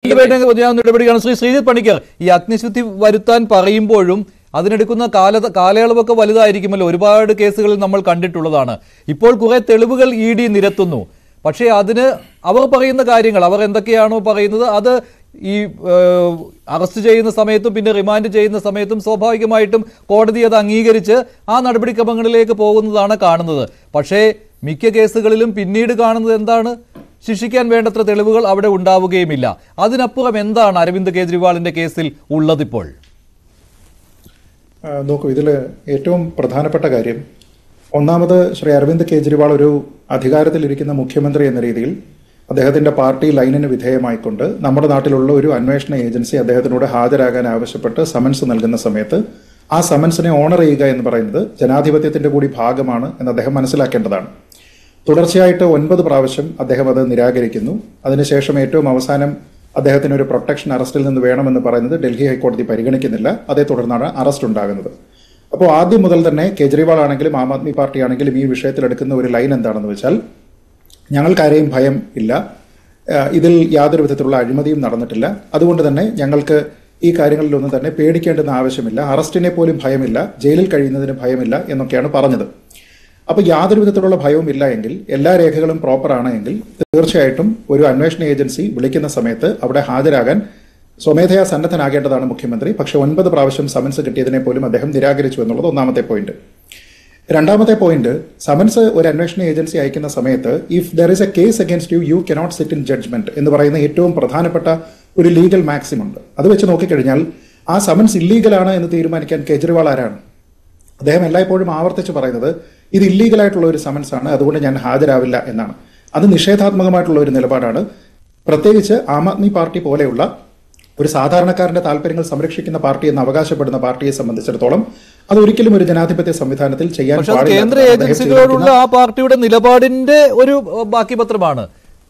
ഇടപെടുകയാണ് ശ്രീ ശ്രീജിത്ത് പണിക്കർ. ഈ അഗ്നിശുദ്ധി വരുത്താൻ പറയുമ്പോഴും അതിനെടുക്കുന്ന കാലയളവൊക്കെ വലുതായിരിക്കുമല്ലോ. ഒരുപാട് കേസുകളിൽ നമ്മൾ കണ്ടിട്ടുള്ളതാണ്. ഇപ്പോൾ കുറെ തെളിവുകൾ ED നിരത്തുന്നു. പക്ഷേ അതിന് അവർ പറയുന്ന കാര്യങ്ങൾ, അവർ എന്തൊക്കെയാണോ പറയുന്നത്, അത് ഈ അറസ്റ്റ് ചെയ്യുന്ന സമയത്തും പിന്നെ റിമാൻഡ് ചെയ്യുന്ന സമയത്തും സ്വാഭാവികമായിട്ടും കോടതി അത് അംഗീകരിച്ച് ആ നടപടിക്രമങ്ങളിലേക്ക് പോകുന്നതാണ് കാണുന്നത്. പക്ഷേ മിക്ക കേസുകളിലും പിന്നീട് കാണുന്നത് എന്താണ്? ശിക്ഷിക്കാൻ വേണ്ടത്ര തെളിവുകൾ അവിടെ ഉണ്ടാവുകയുമില്ല. അതിനപ്പുറം എന്താണ് അരവിന്ദ് കെജ്രിവാളിന്റെ കേസിൽ ഉള്ളതിപ്പോൾ? നോക്കൂ, ഇതിൽ ഏറ്റവും പ്രധാനപ്പെട്ട കാര്യം, ഒന്നാമത് ശ്രീ അരവിന്ദ് കെജ്രിവാൾ ഒരു അധികാരത്തിലിരിക്കുന്ന മുഖ്യമന്ത്രി എന്ന രീതിയിൽ അദ്ദേഹത്തിൻ്റെ പാർട്ടി ലൈനിന് വിധേയമായിക്കൊണ്ട് നമ്മുടെ നാട്ടിലുള്ള ഒരു അന്വേഷണ ഏജൻസി അദ്ദേഹത്തിനോട് ഹാജരാകാൻ ആവശ്യപ്പെട്ട് സമൻസ് നൽകുന്ന സമയത്ത് ആ സമൻസിനെ ഓണർ ചെയ്യുക എന്ന് പറയുന്നത് ജനാധിപത്യത്തിൻ്റെ കൂടി ഭാഗമാണ് എന്ന് അദ്ദേഹം മനസ്സിലാക്കേണ്ടതാണ്. തുടർച്ചയായിട്ട് 9 പ്രാവശ്യം അദ്ദേഹം അത് നിരാകരിക്കുന്നു. അതിനുശേഷം ഏറ്റവും അവസാനം അദ്ദേഹത്തിന് ഒരു പ്രൊട്ടക്ഷൻ അറസ്റ്റിൽ നിന്ന് വേണമെന്ന് പറയുന്നത് ഡൽഹി ഹൈക്കോടതി പരിഗണിക്കുന്നില്ല. അതേ തുടർന്നാണ് അറസ്റ്റ് ഉണ്ടാകുന്നത്. അപ്പോൾ ആദ്യം മുതൽ തന്നെ കേജ്രിവാൾ ആണെങ്കിലും ആം ആദ്മി പാർട്ടി ആണെങ്കിലും ഈ വിഷയത്തിലെടുക്കുന്ന ഒരു ലൈൻ എന്താണെന്ന് വെച്ചാൽ, ഞങ്ങൾക്കാരെയും ഭയം ഇല്ല, ഇതിൽ യാതൊരു വിധത്തിലുള്ള അഴിമതിയും നടന്നിട്ടില്ല, അതുകൊണ്ട് തന്നെ ഞങ്ങൾക്ക് ഈ കാര്യങ്ങളിലൊന്നും തന്നെ പേടിക്കേണ്ടെന്ന് ആവശ്യമില്ല, അറസ്റ്റിനെ പോലും ഭയമില്ല, ജയിലിൽ കഴിയുന്നതിന് ഭയമില്ല എന്നൊക്കെയാണ് പറഞ്ഞത്. അപ്പോൾ യാതൊരു വിധത്തിലുള്ള ഭയവും ഇല്ല എങ്കിൽ, എല്ലാ രേഖകളും പ്രോപ്പറാണ് എങ്കിൽ തീർച്ചയായിട്ടും ഒരു അന്വേഷണ ഏജൻസി വിളിക്കുന്ന സമയത്ത് അവിടെ ഹാജരാകാൻ സ്വമേധയാ സന്നദ്ധനാകേണ്ടതാണ് മുഖ്യമന്ത്രി. പക്ഷെ 9 പ്രാവശ്യം സമൻസ് കിട്ടിയതിനെ പോലും അദ്ദേഹം നിരാകരിച്ചു എന്നുള്ളത് ഒന്നാമത്തെ പോയിന്റ്. രണ്ടാമത്തെ പോയിന്റ്, സമൻസ് ഒരു അന്വേഷണ ഏജൻസി അയക്കുന്ന സമയത്ത് if there is a case against you cannot sit in judgment എന്ന് പറയുന്ന ഏറ്റവും പ്രധാനപ്പെട്ട ഒരു ലീഗൽ മാക്സിം ഉണ്ട്. അത് വെച്ച് നോക്കിക്കഴിഞ്ഞാൽ ആ സമൻസ് ഇല്ലീഗലാണ് എന്ന് തീരുമാനിക്കാൻ കേജ്രിവാൾ ആരാണ്? അദ്ദേഹം എല്ലായ്പ്പോഴും ആവർത്തിച്ച് പറയുന്നത് ഇത് ഇല്ലീഗലായിട്ടുള്ള ഒരു സമൻസ് ആണ്, അതുകൊണ്ട് ഞാൻ ഹാജരാവില്ല എന്നാണ്. അത് നിഷേധാത്മകമായിട്ടുള്ള ഒരു നിലപാടാണ്. പ്രത്യേകിച്ച് ആം ആദ്മി പാർട്ടി പോലെയുള്ള ഒരു സാധാരണക്കാരന്റെ താല്പര്യങ്ങൾ സംരക്ഷിക്കുന്ന പാർട്ടി എന്ന് അവകാശപ്പെടുന്ന പാർട്ടിയെ സംബന്ധിച്ചിടത്തോളം അത് ഒരിക്കലും ഒരു ജനാധിപത്യ സംവിധാനത്തിൽ ചെയ്യാൻ പാടില്ല. കേന്ദ്ര ഏജൻസികളോടുള്ള ആ പാർട്ടിയുടെ നിലപാടിന്റെ ഒരു ബാക്കി പത്രമാണ്.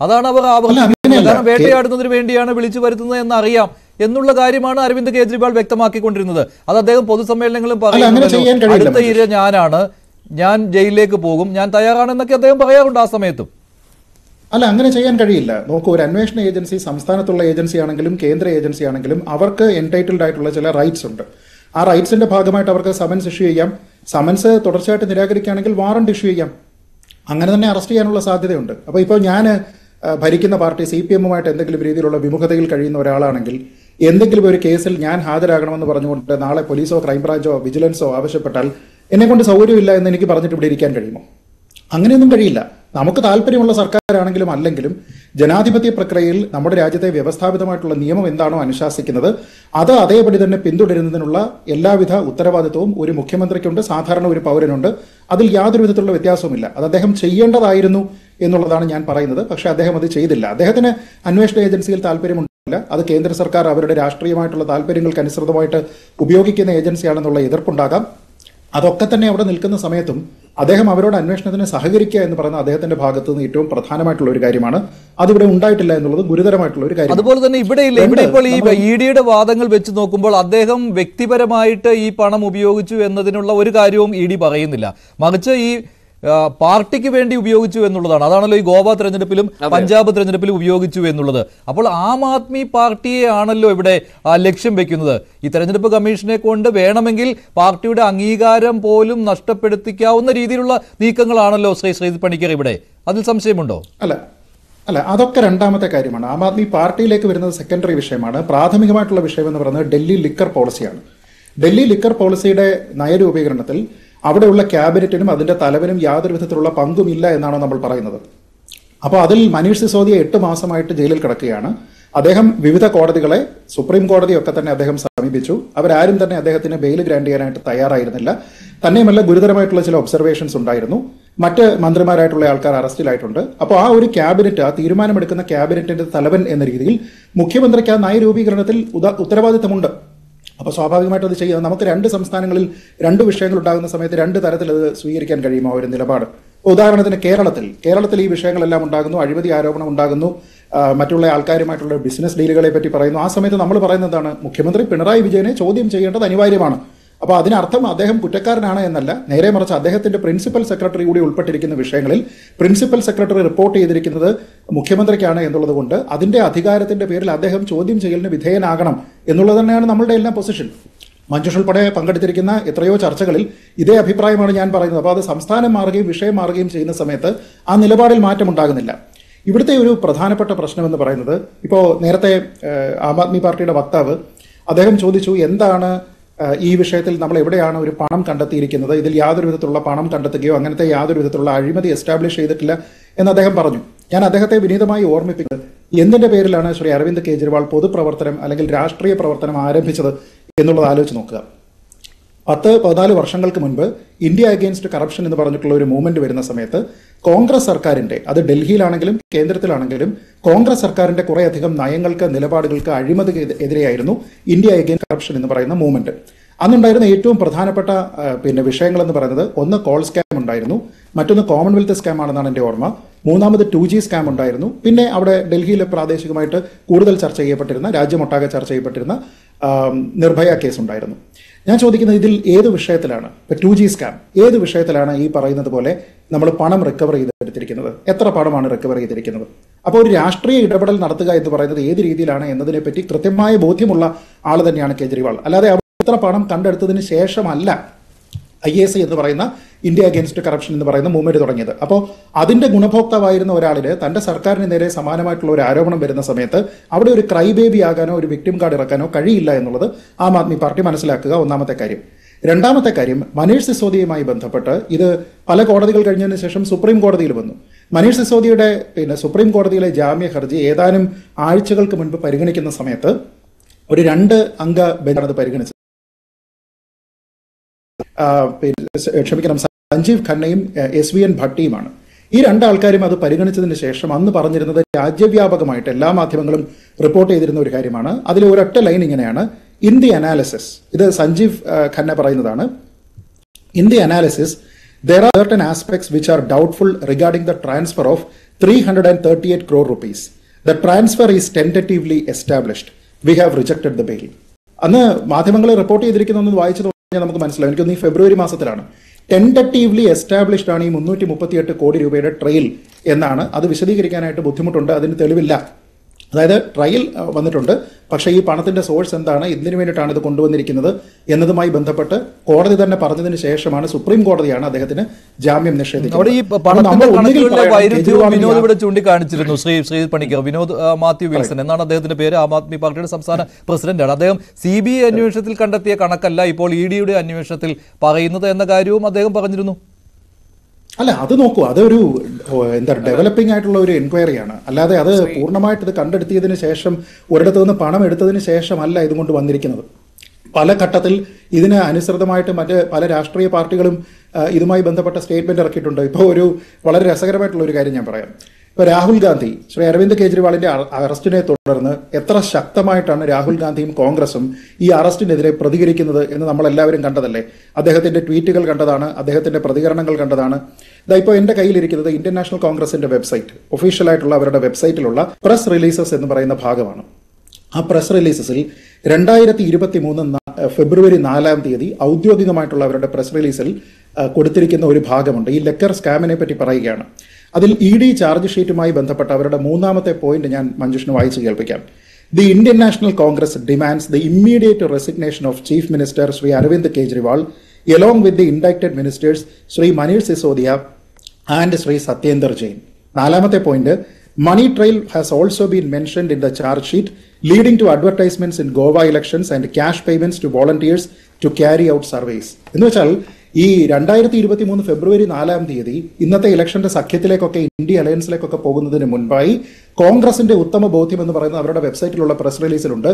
അതാണ് അവർ ആവർത്തിക്കുന്നത്. വേട്ടയാടുന്നതിന് വേണ്ടിയാണ് വിളിച്ചു വരുത്തുന്നത് എന്നറിയാം എന്നുള്ള കാര്യമാണ് അരവിന്ദ് കെജ്രിവാൾ വ്യക്തമാക്കിക്കൊണ്ടിരുന്നത്. അത് അദ്ദേഹം പൊതുസമ്മേളനങ്ങളും പറയുന്നത് അടുത്ത ഇര ഞാനാണ്, ഞാൻ ജയിലിലേക്ക് പോകും, ഞാൻ തയ്യാറാണെന്നൊക്കെ അദ്ദേഹം പറയാറുണ്ട് ആ സമയത്തും. അല്ല, അങ്ങനെ ചെയ്യാൻ കഴിയില്ല. നോക്കൂ, ഒരു അന്വേഷണ ഏജൻസി സംസ്ഥാനത്തുള്ള ഏജൻസി ആണെങ്കിലും കേന്ദ്ര ഏജൻസി ആണെങ്കിലും അവർക്ക് എൻടൈറ്റിൽഡ് ആയിട്ടുള്ള ചില റൈറ്റ്സ് ഉണ്ട്. ആ റൈറ്റ്സിന്റെ ഭാഗമായിട്ട് അവർക്ക് സമൻസ് ഇഷ്യൂ ചെയ്യാം. സമൻസ് തുടർച്ചയായിട്ട് നിരാകരിക്കുകയാണെങ്കിൽ വാറണ്ട് ഇഷ്യൂ ചെയ്യാം. അങ്ങനെ തന്നെ അറസ്റ്റ് ചെയ്യാനുള്ള സാധ്യതയുണ്ട്. അപ്പോൾ ഇപ്പോൾ ഞാൻ ഭരിക്കുന്ന പാർട്ടി CPM-ഉമായിട്ട് എന്തെങ്കിലും രീതിയിലുള്ള വിമുഖതയിൽ കഴിയുന്ന ഒരാളാണെങ്കിൽ എന്തെങ്കിലും ഒരു കേസിൽ ഞാൻ ഹാജരാകണമെന്ന് പറഞ്ഞുകൊണ്ട് നാളെ പോലീസോ ക്രൈംബ്രാഞ്ചോ വിജിലൻസോ ആവശ്യപ്പെട്ടാൽ എന്നെക്കൊണ്ട് സൗകര്യമില്ല എന്ന് എനിക്ക് പറഞ്ഞിട്ട് ഇവിടെ ഇരിക്കാൻ കഴിയുമോ? അങ്ങനെയൊന്നും കഴിയില്ല. നമുക്ക് താല്പര്യമുള്ള സർക്കാരാണെങ്കിലും അല്ലെങ്കിലും ജനാധിപത്യ പ്രക്രിയയിൽ നമ്മുടെ രാജ്യത്തെ വ്യവസ്ഥാപിതമായിട്ടുള്ള നിയമം എന്താണോ അനുശാസിക്കുന്നത് അത് അതേപടി തന്നെ പിന്തുടരുന്നതിനുള്ള എല്ലാവിധ ഉത്തരവാദിത്വവും ഒരു മുഖ്യമന്ത്രിക്കുണ്ട്, സാധാരണ ഒരു പൗരനുണ്ട്. അതിൽ യാതൊരു വിധത്തിലുള്ള വ്യത്യാസവുമില്ല. അത് അദ്ദേഹം ചെയ്യേണ്ടതായിരുന്നു എന്നുള്ളതാണ് ഞാൻ പറയുന്നത്. പക്ഷേ അദ്ദേഹം അത് ചെയ്തില്ല. അദ്ദേഹത്തിന് അന്വേഷണ ഏജൻസിയിൽ താല്പര്യമുണ്ടില്ല. അത് കേന്ദ്ര സർക്കാർ അവരുടെ രാഷ്ട്രീയമായിട്ടുള്ള താല്പര്യങ്ങൾക്ക് അനുസൃതമായിട്ട് ഉപയോഗിക്കുന്ന ഏജൻസിയാണെന്നുള്ള എതിർപ്പുണ്ടാകാം. അതൊക്കെ തന്നെ അവിടെ നിൽക്കുന്ന സമയത്തും അദ്ദേഹം അവരോട് അന്വേഷണത്തിന് സഹകരിക്കുക എന്ന് പറയുന്ന അദ്ദേഹത്തിന്റെ ഭാഗത്ത് നിന്ന് ഏറ്റവും പ്രധാനമായിട്ടുള്ള ഒരു കാര്യമാണ്. അതിവിടെ ഉണ്ടായിട്ടില്ല എന്നുള്ളത് ഗുരുതരമായിട്ടുള്ള ഒരു കാര്യം. അതുപോലെ തന്നെ ഇവിടെ ഇപ്പോൾ ഈ EDയുടെ വാദങ്ങൾ വെച്ച് നോക്കുമ്പോൾ അദ്ദേഹം വ്യക്തിപരമായിട്ട് ഈ പണം ഉപയോഗിച്ചു എന്നതിനുള്ള ഒരു കാര്യവും ED പറയുന്നില്ല. മറിച്ച് ഈ പാർട്ടിക്ക് വേണ്ടി ഉപയോഗിച്ചു എന്നുള്ളതാണ്. അതാണല്ലോ ഈ ഗോവ തെരഞ്ഞെടുപ്പിലും പഞ്ചാബ് തെരഞ്ഞെടുപ്പിലും ഉപയോഗിച്ചു എന്നുള്ളത്. അപ്പോൾ ആം ആദ്മി പാർട്ടിയെ ആണല്ലോ ഇവിടെ ലക്ഷ്യം വെക്കുന്നത്. ഈ തെരഞ്ഞെടുപ്പ് കമ്മീഷനെ കൊണ്ട് വേണമെങ്കിൽ പാർട്ടിയുടെ അംഗീകാരം പോലും നഷ്ടപ്പെടുത്തിക്കാവുന്ന രീതിയിലുള്ള നീക്കങ്ങളാണല്ലോ ശ്രീജിത്ത് പണിക്കർ ഇവിടെ. അതിൽ സംശയമുണ്ടോ? അല്ല, അതൊക്കെ രണ്ടാമത്തെ കാര്യമാണ്. ആം ആദ്മി പാർട്ടിയിലേക്ക് വരുന്നത് സെക്കൻഡറി വിഷയമാണ്. പ്രാഥമികമായിട്ടുള്ള വിഷയം എന്ന് പറയുന്നത് ഡൽഹി ലിക്കർ പോളിസിയാണ്. ഡൽഹി ലിക്കർ പോളിസിയുടെ നയരൂപീകരണത്തിൽ അവിടെയുള്ള ക്യാബിനറ്റിനും അതിൻ്റെ തലവനും യാതൊരു വിധത്തിലുള്ള പങ്കുമില്ല എന്നാണ് നമ്മൾ പറയുന്നത്. അപ്പോൾ അതിൽ മനീഷ് സിസോദിയ 8 മാസമായിട്ട് ജയിലിൽ കിടക്കുകയാണ്. അദ്ദേഹം വിവിധ കോടതികളെ, സുപ്രീം കോടതിയൊക്കെ തന്നെ അദ്ദേഹം സമീപിച്ചു. അവരാരും തന്നെ അദ്ദേഹത്തിന് ബെയിൽ ഗ്രാന്റ് ചെയ്യാനായിട്ട് തയ്യാറായിരുന്നില്ല. തന്നെയുമല്ല, ഗുരുതരമായിട്ടുള്ള ചില ഒബ്സർവേഷൻസ് ഉണ്ടായിരുന്നു. മറ്റ് മന്ത്രിമാരായിട്ടുള്ള ആൾക്കാർ അറസ്റ്റിലായിട്ടുണ്ട്. അപ്പോൾ ആ ഒരു ക്യാബിനറ്റ്, ആ തീരുമാനമെടുക്കുന്ന ക്യാബിനറ്റിന്റെ തലവൻ എന്ന രീതിയിൽ മുഖ്യമന്ത്രിക്ക് ആ നയരൂപീകരണത്തിൽ ഉത്തരവാദിത്തമുണ്ട്. അപ്പോൾ സ്വാഭാവികമായിട്ടും അത് ചെയ്യുക. നമുക്ക് 2 സംസ്ഥാനങ്ങളിൽ 2 വിഷയങ്ങൾ ഉണ്ടാകുന്ന സമയത്ത് 2 തരത്തിൽ അത് സ്വീകരിക്കാൻ കഴിയുമോ ഒരു നിലപാട്? ഉദാഹരണത്തിന് കേരളത്തിൽ ഈ വിഷയങ്ങളെല്ലാം ഉണ്ടാകുന്നു, അഴിമതി ആരോപണം ഉണ്ടാകുന്നു, മറ്റുള്ള ആൾക്കാരുമായിട്ടുള്ള ബിസിനസ് ഡീലുകളെ പറ്റി പറയുന്നു. ആ സമയത്ത് നമ്മൾ പറയുന്നതാണ്, മുഖ്യമന്ത്രി പിണറായി വിജയനെ ചോദ്യം ചെയ്യേണ്ടത് അനിവാര്യമാണ്. അപ്പോൾ അതിനർത്ഥം അദ്ദേഹം കുറ്റക്കാരനാണ് എന്നല്ല, നേരെ മറിച്ച് അദ്ദേഹത്തിന്റെ പ്രിൻസിപ്പൽ സെക്രട്ടറി കൂടി ഉൾപ്പെട്ടിരിക്കുന്ന വിഷയങ്ങളിൽ പ്രിൻസിപ്പൽ സെക്രട്ടറി റിപ്പോർട്ട് ചെയ്തിരിക്കുന്നത് മുഖ്യമന്ത്രിക്കാണ് എന്നുള്ളത് കൊണ്ട് അതിന്റെ അധികാരത്തിന്റെ പേരിൽ അദ്ദേഹം ചോദ്യം ചെയ്യലിന് വിധേയനാകണം എന്നുള്ളത് തന്നെയാണ് നമ്മളുടെ എല്ലാം പൊസിഷൻ. മഞ്ജുഷ് ഉൾപ്പെടെ പങ്കെടുത്തിരിക്കുന്ന എത്രയോ ചർച്ചകളിൽ ഇതേ അഭിപ്രായമാണ് ഞാൻ പറയുന്നത്. അപ്പോൾ അത് സംസ്ഥാനം മാറുകയും വിഷയം മാറുകയും ചെയ്യുന്ന സമയത്ത് ആ നിലപാടിൽ മാറ്റമുണ്ടാകുന്നില്ല. ഇവിടുത്തെ ഒരു പ്രധാനപ്പെട്ട പ്രശ്നം എന്ന് പറയുന്നത്, ഇപ്പോൾ നേരത്തെ ആം ആദ്മി പാർട്ടിയുടെ വക്താവ് അദ്ദേഹം ചോദിച്ചു, എന്താണ് ഈ വിഷയത്തിൽ നമ്മൾ എവിടെയാണ് ഒരു പണം കണ്ടെത്തിയിരിക്കുന്നത്, ഇതിൽ യാതൊരു വിധത്തിലുള്ള പണം കണ്ടെത്തുകയോ അങ്ങനത്തെ യാതൊരു വിധത്തിലുള്ള അഴിമതി എസ്റ്റാബ്ലിഷ് ചെയ്തിട്ടില്ല എന്ന് അദ്ദേഹം പറഞ്ഞു. ഞാൻ അദ്ദേഹത്തെ വിനീതമായി ഓർമ്മിപ്പിക്കുന്നത്, എന്തിന്റെ പേരിലാണ് ശ്രീ അരവിന്ദ് കെജ്രിവാൾ പൊതുപ്രവർത്തനം അല്ലെങ്കിൽ രാഷ്ട്രീയ പ്രവർത്തനം ആരംഭിച്ചത് എന്നുള്ളത് ആലോചിച്ച് നോക്കുക. 10-14 വർഷങ്ങൾക്ക് മുൻപ് ഇന്ത്യ അഗെയിൻസ്റ്റ് കറപ്ഷൻ എന്ന് പറഞ്ഞിട്ടുള്ള ഒരു മൂവ്മെന്റ് വരുന്ന സമയത്ത് കോൺഗ്രസ് സർക്കാരിന്റെ, അത് ഡൽഹിയിലാണെങ്കിലും കേന്ദ്രത്തിലാണെങ്കിലും കോൺഗ്രസ് സർക്കാരിന്റെ കുറേയധികം നയങ്ങൾക്ക്, നിലപാടുകൾക്ക്, അഴിമതിക്ക് എതിരെയായിരുന്നു ഇന്ത്യ അഗെയിൻസ്റ്റ് കറപ്ഷൻ എന്ന് പറയുന്ന മൂവ്മെന്റ്. അന്നുണ്ടായിരുന്ന ഏറ്റവും പ്രധാനപ്പെട്ട വിഷയങ്ങൾ എന്ന് പറയുന്നത്, ഒന്ന് കോൾ സ്കാം ഉണ്ടായിരുന്നു, മറ്റൊന്ന് കോമൺവെൽത്ത് സ്കാം ആണെന്നാണ് എൻ്റെ ഓർമ്മ, മൂന്നാമത് 2G സ്കാം ഉണ്ടായിരുന്നു, പിന്നെ അവിടെ ഡൽഹിയിൽ പ്രാദേശികമായിട്ട് കൂടുതൽ ചർച്ച ചെയ്യപ്പെട്ടിരുന്ന, രാജ്യമൊട്ടാകെ ചർച്ച ചെയ്യപ്പെട്ടിരുന്ന നിർഭയ കേസ് ഉണ്ടായിരുന്നു. ഞാൻ ചോദിക്കുന്നത്, ഇതിൽ ഏത് വിഷയത്തിലാണ്, ഇപ്പൊ 2G സ്കാം ഏത് വിഷയത്തിലാണ് ഈ പറയുന്നത് പോലെ നമ്മൾ പണം റിക്കവർ ചെയ്തെടുത്തിരിക്കുന്നത്? എത്ര പണമാണ് റിക്കവർ ചെയ്തിരിക്കുന്നത്? അപ്പോൾ ഒരു രാഷ്ട്രീയ ഇടപെടൽ നടത്തുക എന്ന് പറയുന്നത് ഏത് രീതിയിലാണ് എന്നതിനെപ്പറ്റി കൃത്യമായ ബോധ്യമുള്ള ആൾ തന്നെയാണ് കേജ്രിവാൾ. അല്ലാതെ ഇത്ര പണം കണ്ടെടുത്തതിന് ശേഷമല്ല IAC എന്ന് പറയുന്ന ഇന്ത്യ അഗെയിൻസ്റ്റ് കറപ്ഷൻ എന്ന് പറയുന്ന മൂവ്മെന്റ് തുടങ്ങിയത്. അപ്പോൾ അതിന്റെ ഗുണഭോക്താവായിരുന്ന ഒരാളിന് തന്റെ സർക്കാരിന് നേരെ സമാനമായിട്ടുള്ള ഒരു ആരോപണം വരുന്ന സമയത്ത് അവിടെ ഒരു ക്രൈ ബേബി ആകാനോ ഒരു വിക്ടിം കാർഡ് ഇറക്കാനോ കഴിയില്ല എന്നുള്ളത് ആം ആദ്മി പാർട്ടി മനസ്സിലാക്കുക, ഒന്നാമത്തെ കാര്യം. രണ്ടാമത്തെ കാര്യം, മനീഷ് സിസോദിയുമായി ബന്ധപ്പെട്ട് ഇത് പല കോടതികൾ കഴിഞ്ഞതിന് ശേഷം സുപ്രീം കോടതിയിൽ വന്നു. മനീഷ് സിസോദിയുടെ സുപ്രീം കോടതിയിലെ ജാമ്യ ഹർജി ഏതാനും ആഴ്ചകൾക്ക് മുൻപ് പരിഗണിക്കുന്ന സമയത്ത് ഒരു 2 അംഗ ബെഞ്ചാണ് പരിഗണിച്ചത്. സഞ്ജീവ് ഖന്നയും SVN ഭട്ടിയുമാണ്. ഈ 2 ആൾക്കാരും അത് പരിഗണിച്ചതിന് ശേഷം അന്ന് പറഞ്ഞിരുന്നത് രാജ്യവ്യാപകമായിട്ട് എല്ലാ മാധ്യമങ്ങളും റിപ്പോർട്ട് ചെയ്തിരുന്ന ഒരു കാര്യമാണ്. അതിൽ ഒരൊറ്റ ലൈൻ ഇങ്ങനെയാണ്, ഇൻ ദി അനാലിസിസ്, ഇത് സഞ്ജീവ് ഖന്ന പറയുന്നതാണ്, in the analysis there are certain aspects which are doubtful regarding the transfer of 338 crore rupees. The transfer is tentatively established. We have rejected the bail. അന്ന് മാധ്യമങ്ങൾ റിപ്പോർട്ട് ചെയ്തിരിക്കുന്നൊന്ന് വായിച്ചത് നമുക്ക് മനസ്സിലാവും. എനിക്കൊന്ന് ഈ ഫെബ്രുവരി മാസത്തിലാണ്. ടെൻറ്ററ്റീവ്ലി എസ്റ്റാബ്ലിഷ്ഡ് ആണ് ഈ 338 കോടി രൂപയുടെ ട്രയൽ എന്നാണ്. അത് വിശദീകരിക്കാനായിട്ട് ബുദ്ധിമുട്ടുണ്ട്, അതിന് തെളിവില്ല. അതായത് ട്രയൽ വന്നിട്ടുണ്ട്, പക്ഷേ ഈ പണത്തിന്റെ സോഴ്സ് എന്താണ്, എന്തിനു വേണ്ടിയിട്ടാണ് ഇത് കൊണ്ടുവന്നിരിക്കുന്നത് എന്നതുമായി ബന്ധപ്പെട്ട് കോടതി തന്നെ പറഞ്ഞതിന് ശേഷമാണ്, സുപ്രീം കോടതിയാണ് അദ്ദേഹത്തിന് ജാമ്യം നിഷേധിക്കുന്നത്. വിനോദ് ഇവിടെ ചൂണ്ടിക്കാണിച്ചിരുന്നു, ശ്രീ പണിക്കർ, വിനോദ് മാത്യു വിൽസൺ എന്നാണ് അദ്ദേഹത്തിന്റെ പേര്, ആം ആദ്മി പാർട്ടിയുടെ സംസ്ഥാന പ്രസിഡന്റാണ്. അദ്ദേഹം CBI അന്വേഷണത്തിൽ കണ്ടെത്തിയ കണക്കല്ല ഇപ്പോൾ EDയുടെ അന്വേഷണത്തിൽ പറയുന്നത് എന്ന കാര്യവും അദ്ദേഹം പറഞ്ഞിരുന്നു. അല്ല, അത് നോക്കൂ, അതൊരു ഡെവലപ്പിംഗ് ആയിട്ടുള്ള ഒരു എൻക്വയറിയാണ്. അല്ലാതെ അത് പൂർണ്ണമായിട്ട് ഇത് കണ്ടെടുത്തിയതിനു ശേഷം ഒരിടത്തു നിന്ന് പണം എടുത്തതിന് ശേഷമല്ല ഇതുകൊണ്ട് വന്നിരിക്കുന്നത്. പല ഘട്ടത്തിൽ ഇതിന് അനുസൃതമായിട്ട് മറ്റ് പല രാഷ്ട്രീയ പാർട്ടികളും ഇതുമായി ബന്ധപ്പെട്ട സ്റ്റേറ്റ്മെന്റ് ഇറക്കിയിട്ടുണ്ട്. ഇപ്പോൾ ഒരു വളരെ രസകരമായിട്ടുള്ള ഒരു കാര്യം ഞാൻ പറയാം. ഇപ്പോൾ രാഹുൽ ഗാന്ധി ശ്രീ അരവിന്ദ് കെജ്രിവാളിന്റെ അറസ്റ്റിനെ തുടർന്ന് എത്ര ശക്തമായിട്ടാണ് രാഹുൽ ഗാന്ധിയും കോൺഗ്രസും ഈ അറസ്റ്റിനെതിരെ പ്രതികരിക്കുന്നത് എന്ന് നമ്മളെല്ലാവരും കണ്ടതല്ലേ. അദ്ദേഹത്തിന്റെ ട്വീറ്റുകൾ കണ്ടതാണ്, അദ്ദേഹത്തിന്റെ പ്രതികരണങ്ങൾ കണ്ടതാണ്. ഇപ്പോൾ എൻ്റെ കയ്യിലിരിക്കുന്നത് ഇന്ത്യൻ നാഷണൽ കോൺഗ്രസിന്റെ വെബ്സൈറ്റ്, ഒഫീഷ്യലായിട്ടുള്ള അവരുടെ വെബ്സൈറ്റിലുള്ള പ്രസ് റിലീസസ് എന്ന് പറയുന്ന ഭാഗമാണ്. ആ പ്രസ് റിലീസസിൽ 2023 ഫെബ്രുവരി 4-ാം തീയതി ഔദ്യോഗികമായിട്ടുള്ള അവരുടെ പ്രസ് റിലീസിൽ കൊടുത്തിരിക്കുന്ന ഒരു ഭാഗമുണ്ട്. ഈ ലെക്കർ സ്കാമിനെ പറ്റി പറയുകയാണ്. അതിൽ ED ചാർജ് ഷീറ്റുമായി ബന്ധപ്പെട്ട അവരുടെ 3-ാമത്തെ പോയിന്റ് ഞാൻ മഞ്ജുഷിന് വായിച്ചു കേൾപ്പിക്കാം. The Indian National Congress demands the immediate resignation of chief minister Shri Arvind Kejriwal along with the indicted ministers Shri Manish Sisodia and Shri Satyendar Jain. 4-ാമത്തെ point, money trail has also been mentioned in the charge sheet, leading to advertisements in Goa elections and cash payments to volunteers to carry out surveys. എന്ന് വെച്ചാൽ ഈ 2023 ഫെബ്രുവരി 4-ാം തീയതി ഇന്നത്തെ ഇലക്ഷന്റെ സഖ്യത്തിലേക്കൊക്കെ, India അലയൻസിലേക്കൊക്കെ പോകുന്നതിന് മുൻപായി കോൺഗ്രസിന്റെ ഉത്തമ ബോധ്യം എന്ന് പറയുന്നത് അവരുടെ വെബ്സൈറ്റിലുള്ള പ്രസ് റിലീസിലുണ്ട്.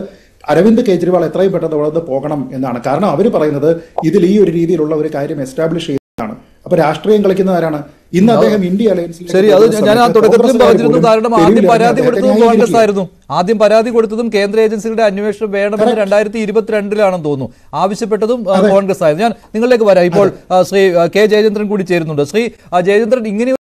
അരവിന്ദ് കെജ്രിവാൾ എത്രയും പെട്ടെന്ന് വളർന്ന് പോകണം എന്നാണ്. കാരണം അവർ പറയുന്നത് ഇതിൽ ഈ ഒരു രീതിയിലുള്ള ഒരു കാര്യം എസ്റ്റാബ്ലിഷ് ചെയ്തതാണ്. അപ്പൊ രാഷ്ട്രീയം കളിക്കുന്ന ആരാണ്? ഇന്ന് അദ്ദേഹം ഇന്ത്യ അലയൻസിൽ. ശരി, അത് ഞാൻ ആ തുടക്കത്തിലും പറഞ്ഞിരുന്നു. കാരണം ആദ്യം പരാതി കൊടുത്തതും കോൺഗ്രസ് ആയിരുന്നു. ആദ്യം പരാതി കൊടുത്തതും കേന്ദ്ര ഏജൻസികളുടെ അന്വേഷണം വേണമെന്ന് 2022-ലാണെന്ന് തോന്നുന്നു ആവശ്യപ്പെട്ടതും കോൺഗ്രസ് ആയിരുന്നു. ഞാൻ നിങ്ങളിലേക്ക് വരാം. ഇപ്പോൾ ശ്രീ K. ജയചന്ദ്രൻ കൂടി ചേരുന്നുണ്ട്. ശ്രീ ജയചന്ദ്രൻ, ഇങ്ങനെ